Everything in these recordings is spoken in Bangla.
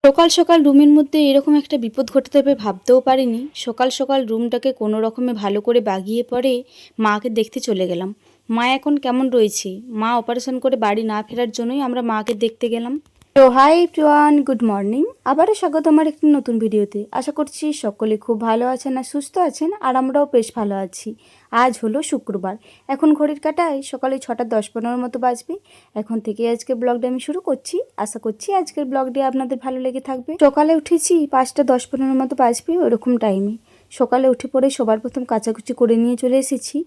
সকাল সকাল রুমের মধ্যে এরকম একটা বিপদ ঘটতে হবে ভাবতেও পারিনি। সকাল সকাল রুমটাকে কোনো রকমে ভালো করে বাগিয়ে পরে মাকে দেখতে চলে গেলাম। মা এখন কেমন রয়েছে, মা অপারেশন করে বাড়ি না ফেরার জন্যই আমরা মাকে দেখতে গেলাম। তো হাই এভরিওয়ান, গুড মর্নিং। আবারও স্বাগত আমার একটি নতুন ভিডিওতে। আশা করছি সকলে খুব ভালো আছেন আর সুস্থ আছেন, আর আমরাও বেশ ভালো আছি। আজ হলো শুক্রবার, এখন ঘড়ির কাঁটায় সকালে 6:10-15 মতো বাজবে। এখন থেকে আজকে ব্লগটা আমি শুরু করছি। আশা করছি আজকের ব্লগটি আপনাদের ভালো লেগে থাকবে। সকালে উঠেছি 5:10-15 মতো বাজবে, ওরকম টাইমে। সকালে উঠে পড়ে সবার প্রথম কাচাকুচি করে নিয়ে চলে এসেছি।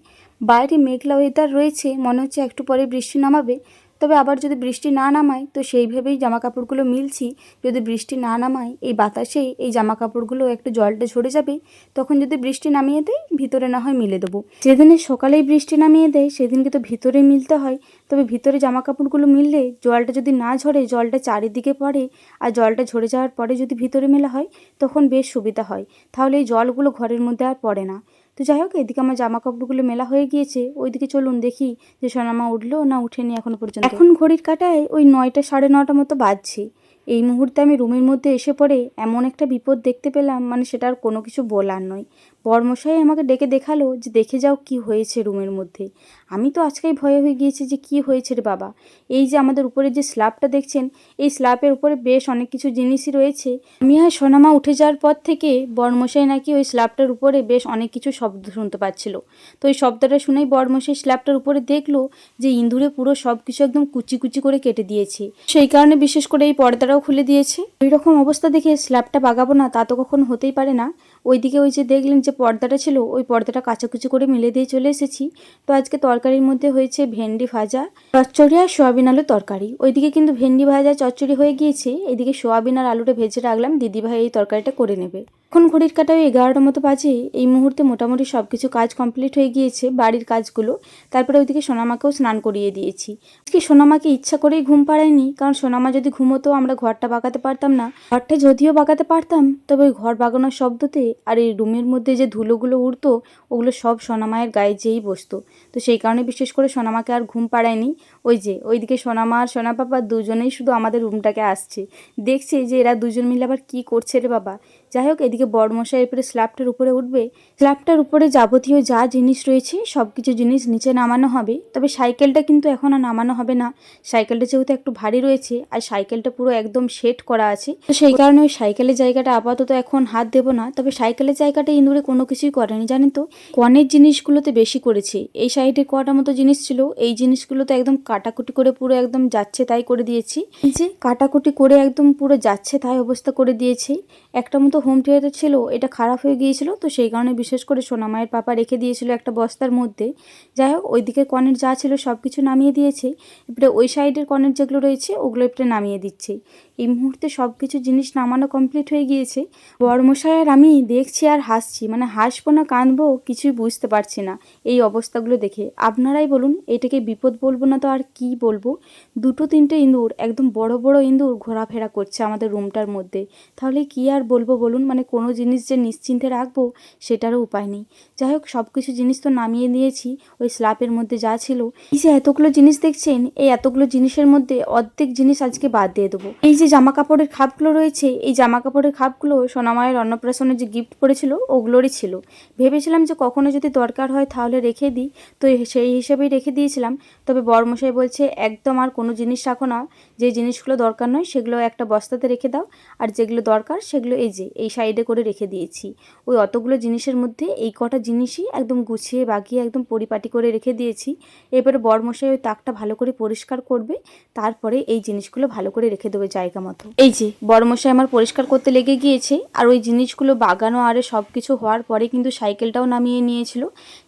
বাইরে মেঘলা ওয়েদার রয়েছে, মনে হচ্ছে একটু পরে বৃষ্টি নামাবে। তবে আবার যদি বৃষ্টি না নামায় তো সেইভাবেই জামা কাপড়গুলো মিলছি। যদি বৃষ্টি না নামায় এই বাতাসেই এই জামা কাপড়গুলো একটু জলটা ঝরে যাবে। তখন যদি বৃষ্টি নামিয়ে দেয় ভিতরে না হয় মিলে দেবো। যেদিনে সকালেই বৃষ্টি নামিয়ে দেয় সেদিনকে তো ভিতরে মিলতে হয়। তবে ভিতরে জামা কাপড়গুলো মিললে জলটা যদি না ঝরে, জলটা চারিদিকে পড়ে, আর জলটা ঝরে যাওয়ার পরে যদি ভিতরে মেলা হয় তখন বেশ সুবিধা হয়। তাহলে এই জলগুলো ঘরের মধ্যে আর পড়ে না। তো যাই হোক, এদিকে আমার জামা কাপড়গুলো মেলা হয়ে গিয়েছে। ওইদিকে চলুন দেখি যে সোনামা উঠলো না উঠেনি এখনো পর্যন্ত। এখন ঘড়ির কাঁটায় ওই 9টা 9:30 মতো বাজছে। এই মুহূর্তে আমি রুমের মধ্যে এসে পড়ে এমন একটা বিপদ দেখতে পেলাম, মানে সেটা আর কোনো কিছু বলার নয়। বরমশাই আমাকে ডেকে দেখালো যে দেখে যাও কি হয়েছে রুমের মধ্যে। আমি তো আজকেই ভয়ে হয়ে গিয়েছি যে কি হয়েছে রে বাবা। এই যে আমাদের উপরে যে স্ল্যাবটা দেখছেন, এই স্ল্যাবের উপরে বেশ অনেক কিছু জিনিসই রয়েছে। আমি আর সোনামা উঠে যাওয়ার পর থেকে বরমশাই নাকি ওই স্ল্যাবটার উপরে বেশ অনেক কিছু শব্দ শুনতে পাচ্ছিল। তো ওই শব্দটা শুনেই বরমশাই স্ল্যাবটার উপরে দেখলো যে ইঁদুরে পুরো সব কিছু একদম কুচি কুচি করে কেটে দিয়েছে। সেই কারণে বিশেষ করে এই পর্দাটাও খুলে দিয়েছে। ওই রকম অবস্থা দেখে স্ল্যাবটা বাগাবো না তা তো কখনো হতেই পারে না। ওইদিকে ওই যে দেখলেন যে পর্দাটা ছিল, ওই পর্দাটা কাচাকুচি করে মিলে দিয়ে চলে এসেছি। তো আজকে তরকারির মধ্যে হয়েছে ভেন্ডি ভাজা, চচ্চড়ি আর সোয়াবিন আলু তরকারি। ওইদিকে কিন্তু ভেন্ডি ভাজা চচ্চড়ি হয়ে গিয়েছে, এদিকে সোয়াবিন আর আলুটা ভেজে রাখলাম, দিদিভাই এই তরকারিটা করে নেবে। এখন ঘড়ির কাঁটায় 11টার মতো বাজে। এই মুহূর্তে মোটামুটি সব কিছু কাজ কমপ্লিট হয়ে গিয়েছে, বাড়ির কাজগুলো। তারপরে ওইদিকে সোনামাকেও স্নান করিয়ে দিয়েছি। আজকে সোনামাকে ইচ্ছা করেই ঘুম পাড়ায়নি, কারণ সোনামা যদি ঘুমোতো আমরা ঘরটা বাগাতে পারতাম না। ঘরটা যদিও বাগাতে পারতাম, তবে ওই ঘর বাগানোর শব্দতে আর এই রুমের মধ্যে যে ধুলোগুলো উড়তো ওগুলো সব সোনামায়ের গায়ে যেই বসতো। তো সেই কারণে বিশেষ করে সোনামাকে আর ঘুম পাড়ায়নি। ওই যে ওইদিকে সোনামা আর সোনা পাপা দুজনেই শুধু আমাদের রুমটাকে আসছে, দেখছে যে এরা দুজন মিলে আবার কি করছে রে বাবা। যাই হোক, এদিকে বড়মশাই এরপরে স্ল্যাবটার উপরে উঠবে। স্ল্যাবটার উপরে যাবতীয় যা জিনিস রয়েছে সব কিছু জিনিস নিচে নামানো হবে। তবে সাইকেলটা কিন্তু এখন আর নামানো হবে না। সাইকেলটা যেহেতু একটু ভারী রয়েছে আর সাইকেলটা পুরো একদম সেট করা আছে, তো সেই কারণে ওই সাইকেলের জায়গাটা আপাতত এখন হাত দেবো না। তবে সাইকেলের জায়গাটা ইঁদুরে কোনো কিছুই করেনি, জানেন তো। কনের জিনিসগুলোতে বেশি করেছে। এই সাইডে কটা মতো জিনিস ছিল, এই জিনিসগুলো তো একদম কাটাকুটি করে পুরো একদম যাচ্ছে তাই করে দিয়েছি। এই যে কাটাকুটি করে একদম পুরো যাচ্ছে তাই অবস্থা করে দিয়েছে। একটা মতো হোম থিয়েটার ছিল, এটা খারাপ হয়ে গিয়েছিল, তো সেই কারণে বিশেষ করে সোনামায়ের পাপা রেখে দিয়েছিল একটা বস্তার মধ্যে। যাই হোক, ওইদিকে কনের যা ছিল সব কিছু নামিয়ে দিয়েছে। এবারে ওই সাইডের কনের যেগুলো রয়েছে ওগুলো একটু নামিয়ে দিচ্ছে। এই মুহূর্তে সব কিছু জিনিস নামানো কমপ্লিট হয়ে গিয়েছে। বড়মশাই আর আমি দেখছি আর হাসছি, মানে হাসবো না কাঁদবো কিছুই বুঝতে পারছি না এই অবস্থাগুলো দেখে। আপনারাই বলুন, এটাকে বিপদ বলবো না তো আর কি বলবো। 2-3টে ইঁদুর, একদম বড় বড় ইঁদুর ঘোরাফেরা করছে আমাদের রুমটার মধ্যে। তাহলে কি আর বলবো বলুন, মানে কোনো জিনিস যে নিশ্চিন্তে রাখবো সেটারও উপায় নেই। যাই হোক, সব কিছু জিনিস তো নামিয়ে দিয়েছি। ওই স্ল্যাবের মধ্যে যা ছিল, এই যে এতগুলো জিনিস দেখছেন, এই এতগুলো জিনিসের মধ্যে অর্ধেক জিনিস আজকে বাদ দিয়ে দেবো। এই যে জামা কাপড়ের খাপগুলো রয়েছে, এই জামা কাপড়ের খাপগুলো সোনামায়ের অন্নপ্রাশনে যে গিফট করেছিল ওগুলোরই ছিল। ভেবেছিলাম যে কখনো যদি দরকার হয় তাহলে রেখে দিই, তো সেই হিসেবেই রেখে দিয়েছিলাম। তবে বড়মশাই বলছে একদম আর কোনো জিনিস রাখো না, যে জিনিসগুলো দরকার নয় সেগুলো একটা বস্তাতে রেখে দাও, আর যেগুলো দরকার সেগুলো এই যে এই সাইডে করে রেখে দিয়েছি। ওই অতগুলো জিনিসের মধ্যে এই কটা জিনিসই একদম গুছিয়ে বাগিয়ে একদম পরিপাটি করে রেখে দিয়েছি। এবারে বড়মশাই ওই তাকটা ভালো করে পরিষ্কার করবে, তারপরে এই জিনিসগুলো ভালো করে রেখে দেবে জায়গা মতো। এই যে বড়মশাই আমার পরিষ্কার করতে লেগে গিয়েছে, আর ওই জিনিসগুলো বাগানো আরে সব কিছু হওয়ার পরে কিন্তু সাইকেলটাও নামিয়ে নিয়েছিল।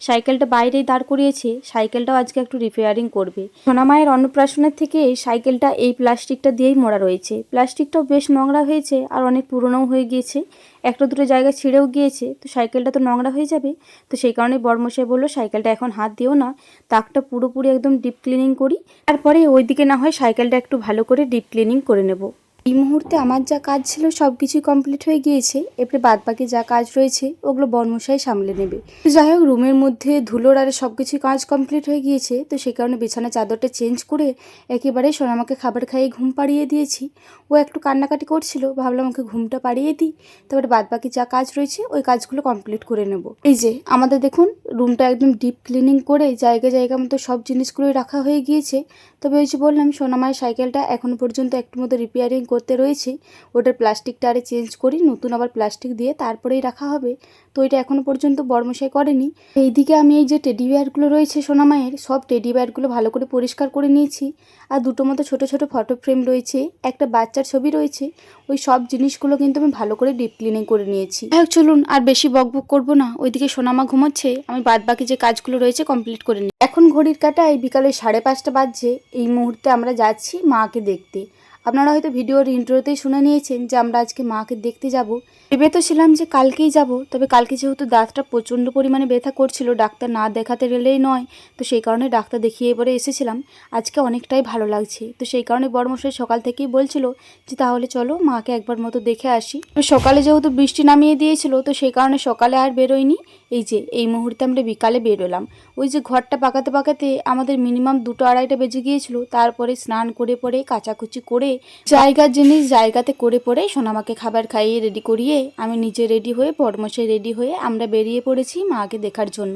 সাইকেলটা বাইরেই দাঁড় করিয়েছে, সাইকেলটাও আজকে একটু রিপেয়ারিং করবে। সোনামায়ের অন্নপ্রাশনের থেকে সাইকেলটা এই প্লাস্টিকটা দিয়েই মোড়া রয়েছে। প্লাস্টিকটাও বেশ নোংরা হয়েছে আর অনেক পুরনোও হয়ে গিয়েছে, একটা দুটো জায়গা ছিঁড়েও গিয়েছে, তো সাইকেলটা তো নোংরা হয়ে যাবে। তো সেই কারণে বড়মশাই বললো সাইকেলটা এখন হাত দিও না, তাকটা পুরোপুরি একদম ডিপ ক্লিনিং করি, তারপরে ওইদিকে না হয় সাইকেলটা একটু ভালো করে ডিপ ক্লিনিং করে নেব। এই মুহূর্তে আমার যা কাজ ছিল সব কিছুই কমপ্লিট হয়ে গিয়েছে। এবারে বাদবাকি যা কাজ রয়েছে ওগুলো বর্মশাই সামলে নেবে। তো যাই হোক, রুমের মধ্যে ধুলোর আরে সব কিছুই কাজ কমপ্লিট হয়ে গিয়েছে। তো সেই কারণে বিছানা চাদরটা চেঞ্জ করে একেবারে সোনামাকে খাবার খাইয়ে ঘুম পাড়িয়ে দিয়েছি। ও একটু কান্নাকাটি করছিল, ভাবলাম ওকে ঘুমটা পাড়িয়ে দিই, তারপরে বাদবাকি যা কাজ রয়েছে ওই কাজগুলো কমপ্লিট করে নেব। এই যে আমাদের দেখুন রুমটা একদম ডিপ ক্লিনিং করে জায়গা জায়গা মতো সব জিনিসগুলোই রাখা হয়ে গিয়েছে। তবে ওই যে বললাম সোনামায়ের সাইকেলটা এখনো পর্যন্ত একটু মতো রিপেয়ারিং করতে রয়েছে, ওটার প্লাস্টিকটা আরে চেঞ্জ করি, নতুন আবার প্লাস্টিক দিয়ে তারপরেই রাখা হবে। তো এটা এখনো পর্যন্ত বড়মশাই করেনি। এইদিকে আমি এই যে টেডি বিয়ারগুলো রয়েছে সোনামায়ের, সব টেডি বিয়ারগুলো ভালো করে পরিষ্কার করে নিয়েছি। আর দুটো মতো ছোট ছোট ফটো ফ্রেম রয়েছে, একটা বাচ্চার ছবি রয়েছে, ওই সব জিনিসগুলো কিন্তু আমি ভালো করে ডিপ ক্লিনিং করে নিয়েছি। চলুন আর বেশি বকবক করবো না, ওইদিকে সোনামা ঘুমোচ্ছে, আমি বাদ বাকি যে কাজগুলো রয়েছে কমপ্লিট করে নিই। এখন ঘড়ির কাঁটায় বিকালে 5:30 বাজছে। এই মুহূর্তে আমরা যাচ্ছি মাকে দেখতে। আপনারা হয়তো ভিডিওর ইন্ট্রোতেই শুনে নিয়েছেন যে আমরা আজকে মাকে দেখতে যাব। ভেবে তো ছিলাম যে কালকেই যাব, তবে কালকে যেহেতু দাঁতটা প্রচণ্ড পরিমাণে ব্যথা করছিল, ডাক্তার না দেখাতে গেলেই নয়, তো সেই কারণে ডাক্তার দেখিয়ে এবারে এসেছিলাম। আজকে অনেকটাই ভালো লাগছে, তো সেই কারণে বড়মশাই সকাল থেকেই বলছিল যে তাহলে চলো মাকে একবার মতো দেখে আসি। তো সকালে যেহেতু বৃষ্টি নামিয়ে দিয়েছিল, তো সেই কারণে সকালে আর বেরোয়নি। এই যে এই মুহূর্তে আমরা বিকালে বেরোলাম। ওই যে ঘরটা পাকাতে পাকাতে আমাদের মিনিমাম 2-2:30 বেজে গিয়েছিল। তারপরে স্নান করে পরে কাচাকুচি করে জায়গার জিনিস জায়গাতে করে পরে সোনামাকে খাবার খাইয়ে রেডি করিয়ে আমি নিজে রেডি হয়ে বড়মশাই রেডি হয়ে আমরা বেরিয়ে পড়েছি মাকে দেখার জন্য।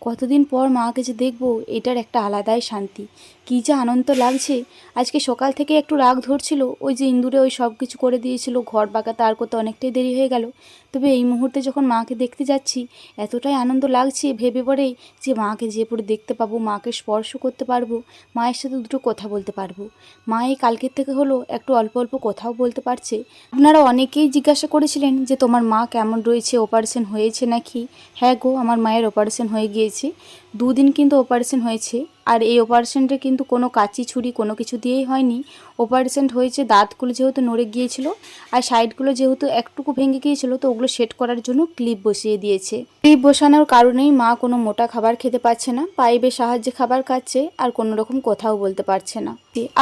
কতদিন পর মাকে যে দেখবো, এটার একটা আলাদাই শান্তি, কী যে আনন্দ লাগছে। আজকে সকাল থেকে একটু রাগ ধরছিল, ওই যে ইন্দুরে ওই সব কিছু করে দিয়েছিল, ঘর পাকাতে আর করতে অনেকটাই দেরি হয়ে গেল। তবে এই মুহূর্তে যখন মাকে দেখতে যাচ্ছি এতটাই আনন্দ লাগছে ভেবে পড়েই যে মাকে যে পরে দেখতে পাবো, মাকে স্পর্শ করতে পারবো, মায়ের সাথে দুটো কথা বলতে পারবো। মা এই কালকের থেকে হলো একটু অল্প অল্প কথাও বলতে পারছে। আপনারা অনেকেই জিজ্ঞাসা করেছিলেন যে তোমার মা কেমন রয়েছে, অপারেশন হয়েছে নাকি? হ্যাঁ গো, আমার মায়ের অপারেশন হয়ে গিয়েছে। 2 দিন কিন্তু অপারেশন হয়েছে। আর এই অপারেশনটা কিন্তু কোনো কাঁচি ছুরি কোনো কিছু দিয়েই হয়নি। অপারেশন হয়েছে দাঁতগুলো যেহেতু নড়ে গিয়েছিল আর সাইডগুলো যেহেতু একটুকু ভেঙে গিয়েছিল, তো ওগুলো সেট করার জন্য ক্লিপ বসিয়ে দিয়েছে। ক্লিপ বসানোর কারণেই মা কোনো মোটা খাবার খেতে পারছে না, পাইপের সাহায্যে খাবার খাচ্ছে আর কোনো রকম কথাও বলতে পারছে না।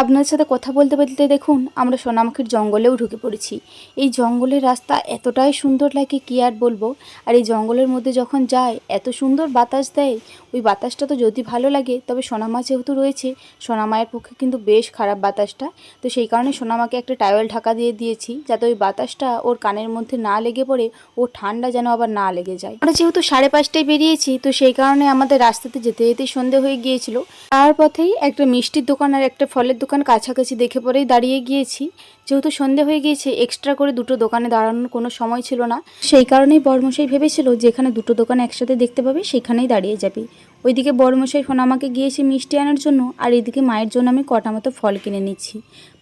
আপনার সাথে কথা বলতে বলতে দেখুন আমরা সোনামুখীর জঙ্গলেও ঢুকে পড়েছি। এই জঙ্গলের রাস্তা এতটাই সুন্দর লাগে কি আর বলবো। আর এই জঙ্গলের মধ্যে যখন যায় এত সুন্দর বাতাস দেয়, ওই বাতাসটা তো যদি ভালো লাগে, তবে সোনামা যেহেতু রয়েছে সোনামায়ের পক্ষে কিন্তু বেশ খারাপ বাতাসটা। তো সেই কারণে সোনামাকে একটা টাওয়েল ঢাকা দিয়ে দিয়েছি, যাতে ওই বাতাসটা ওর কানের মধ্যে না লেগে পড়ে, ও ঠান্ডা যেন আবার না লেগে যায়। আমরা যেহেতু 5:30টায় বেরিয়েছি, তো সেই কারণে আমাদের রাস্তাতে যেতে যেতেই সন্ধে হয়ে গিয়েছিল। তার পথেই একটা মিষ্টির দোকান আর একটা ফলের দোকান কাছাকাছি দেখে পরেই দাঁড়িয়ে গিয়েছি। যেহেতু সন্ধে হয়ে গিয়েছে, এক্সট্রা করে দুটো দোকানে দাঁড়ানোর কোনো সময় ছিল না, সেই কারণেই বড়মশাই ভেবেছিল যেখানে দুটো দোকান একসাথে দেখতে পাবে সেখানেই দাঁড়িয়ে যাবে। ওইদিকে বড়মশাই সোনামাকে গিয়েছে মিষ্টি আনার জন্য, আর এদিকে মায়ের জন্য আমি কটা মতো ফল কিনে নিচ্ছি।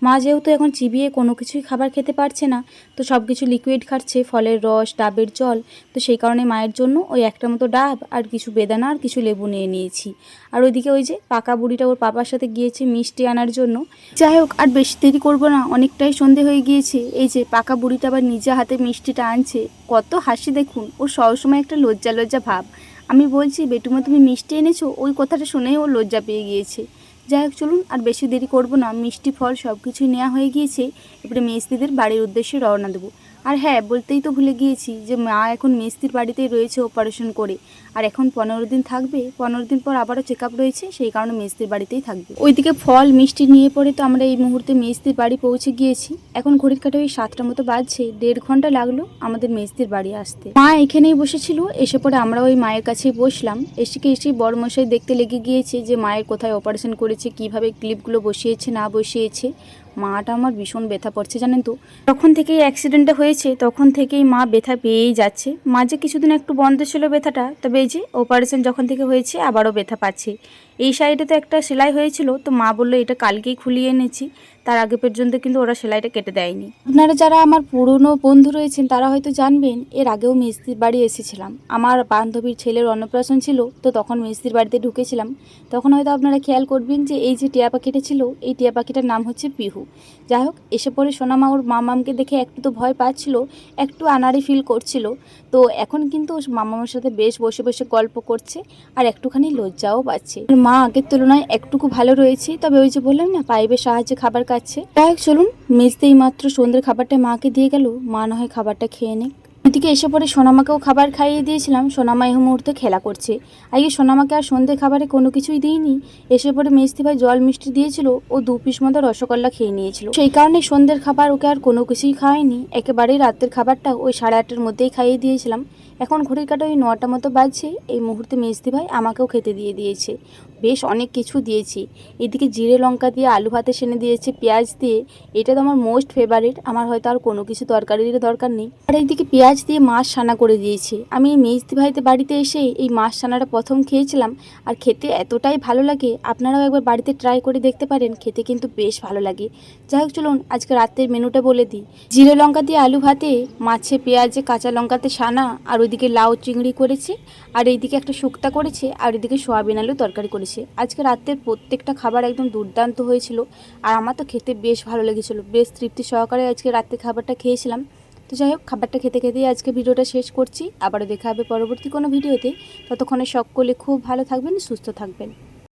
মা যেহেতু এখন চিবিয়ে কোনো কিছুই খাবার খেতে পারছে না, তো সব কিছু লিকুইড খাচ্ছে, ফলের রস, ডাবের জল। তো সেই কারণে মায়ের জন্য ওই একটা মতো ডাব আর কিছু বেদানা আর কিছু লেবু নিয়ে নিয়েছি। আর ওইদিকে ওই যে পাকা বুড়িটা ওর পাপার সাথে গিয়েছে মিষ্টি আনার জন্য। যাই হোক, আর বেশি দেরি করবো না, অনেকটাই সন্ধে হয়ে গিয়েছে। এই যে পাকা বুড়িটা আবার নিজে হাতে মিষ্টিটা আনছে, কত হাসি দেখুন, ওর সবসময় একটা লজ্জা লজ্জা ভাব। আমি বলছি বেটুমা তুমি মিষ্টি এনেছো, ওই কথাটা শুনেই ও লজ্জা পেয়ে গিয়েছে। যাই হোক চলুন আর বেশি দেরি করবো না, মিষ্টি ফল সব কিছুই নেওয়া হয়ে গিয়েছে। এবারে মেজদিদের বাড়ির উদ্দেশ্যে রওনা দেবো। আর হ্যাঁ, বলতেই তো ভুলে গিয়েছি যে মা এখন মেজদির বাড়িতেই রয়েছে অপারেশন করে, আর এখন 15 দিন থাকবে। 15 দিন পর আবারও চেক আপ রয়েছে, সেই কারণে মেজদির বাড়িতেই থাকবে। ওইদিকে ফল মিষ্টি নিয়ে পরে তো আমরা এই মুহূর্তে মেজদির বাড়ি পৌঁছে গিয়েছি। এখন ঘড়ির কাঁটা ওই 7টা মতো বাজছে, 1.5 ঘন্টা লাগলো আমাদের মেজদির বাড়ি আসতে। মা এখানেই বসেছিল, এসে পরে আমরা ওই মায়ের কাছেই বসলাম। এসেই বড়মশাই দেখতে লেগে গিয়েছে যে মায়ের কোথায় অপারেশন করেছে, কিভাবে ক্লিপগুলো বসিয়েছে না বসিয়েছে। মাটা আমার ভীষণ ব্যথা পড়ছে জানেন তো, তখন থেকেই অ্যাক্সিডেন্টটা হয়েছে তখন থেকেই মা ব্যথা পেয়েই যাচ্ছে। মাঝে কিছুদিন একটু বন্ধ ছিল ব্যথাটা, তবে এই যে অপারেশন যখন থেকে হয়েছে আবারও ব্যথা পাচ্ছে। এই সাইডে তো একটা সেলাই হয়েছিল, তো মা বললো এটা কালকেই খুলিয়ে এনেছি, তার আগে পর্যন্ত কিন্তু ওরা সেলাইটা কেটে দেয়নি। আপনারা যারা আমার পুরনো বন্ধু রয়েছেন তারা হয়তো জানবেন, এর আগেও মেজদির বাড়ি এসেছিলাম। আমার বান্ধবীর ছেলের অন্নপ্রাশন ছিল, তো তখন মেজদির বাড়িতে ঢুকেছিলাম। তখন হয়তো আপনারা খেয়াল করবেন যে এই যে টিয়া পাখিটা ছিল, এই টিয়া পাখিটার নাম হচ্ছে পিহু। যাই হোক, এসে পরে সোনামা ওর মামামকে দেখে একটু তো ভয় পাচ্ছিল, একটু আনাড়ি ফিল করছিল। তো এখন কিন্তু মামামের সাথে বেশ বসে বসে গল্প করছে আর একটুখানি লজ্জাও পাচ্ছে। মা আগের তুলনায় একটুকু ভালো রয়েছে, তবে ওই যে বললাম না পাইপের সাহায্যে খাবার খাচ্ছে। তাই চলুন মেজতেই মাত্র সন্ধ্যের খাবারটা মাকে দিয়ে গেল, মা না হয় খাবারটা খেয়ে নেক। এদিকে এসে পরে সোনামাকেও খাবার খাইয়ে দিয়েছিলাম। সোনামা এই মুহূর্তে খেলা করছে। আগে সোনামাকে আর সন্ধ্যে খাবারে কোনো কিছুই দিইনি। এসে পরে মেজদি ভাই জল মিষ্টি দিয়েছিল, ও 2 পিস মতো রসগোল্লা খেয়ে নিয়েছিল। সেই কারণে সন্ধ্যের খাবার ওকে আর কোনো কিছুই খাওয়াইনি, একেবারেই রাতের খাবারটা ওই 8:30-এর মধ্যেই খাইয়ে দিয়েছিলাম। এখন ঘড়ির কাঁটা ওই 9টা মতো বাজছে। এই মুহূর্তে মেজদি ভাই আমাকেও খেতে দিয়ে দিয়েছে। বেশ অনেক কিছু দিয়েছি। এদিকে জিরে লঙ্কা দিয়ে আলু ভাতে সেনে দিয়েছে পেঁয়াজ দিয়ে। এটা তো আমার মোস্ট ফেভারিট, আমার হয়তো আর কোনো কিছু তরকারির দরকার নেই। আর এইদিকে পেঁয়াজ দিয়ে মাছ সানা করে দিয়েছে। আমি এই মেজদি ভাইতে বাড়িতে এসে এই মাছ সানাটা প্রথম খেয়েছিলাম, আর খেতে এতটাই ভালো লাগে, আপনারাও একবার বাড়িতে ট্রাই করে দেখতে পারেন, খেতে কিন্তু বেশ ভালো লাগে। যাই হোক চলুন আজকে রাতের মেনুটা বলে দিই। জিরে লঙ্কা দিয়ে আলু ভাতে, মাছে পেঁয়াজে কাঁচা লঙ্কাতে সানা, আর ওইদিকে লাউ চিংড়ি করেছে, আর এইদিকে একটা শুক্তা করেছে, আর এদিকে সোয়াবিন আলু তরকারি করেছে। আজকে রাতের প্রত্যেকটা খাবার একদম দুর্দান্ত হয়েছিল, আর আমার তো খেতে বেশ ভালো লেগেছিল। বেশ তৃপ্তি সহকারে আজকে রাতের খাবারটা খেয়েছিলাম। তো যাই হোক খাবারটা খেতে খেতেই আজকে ভিডিওটা শেষ করছি। আবারও দেখা হবে পরবর্তী কোনো ভিডিওতে। ততক্ষণে সকলে খুব ভালো থাকবেন, সুস্থ থাকবেন।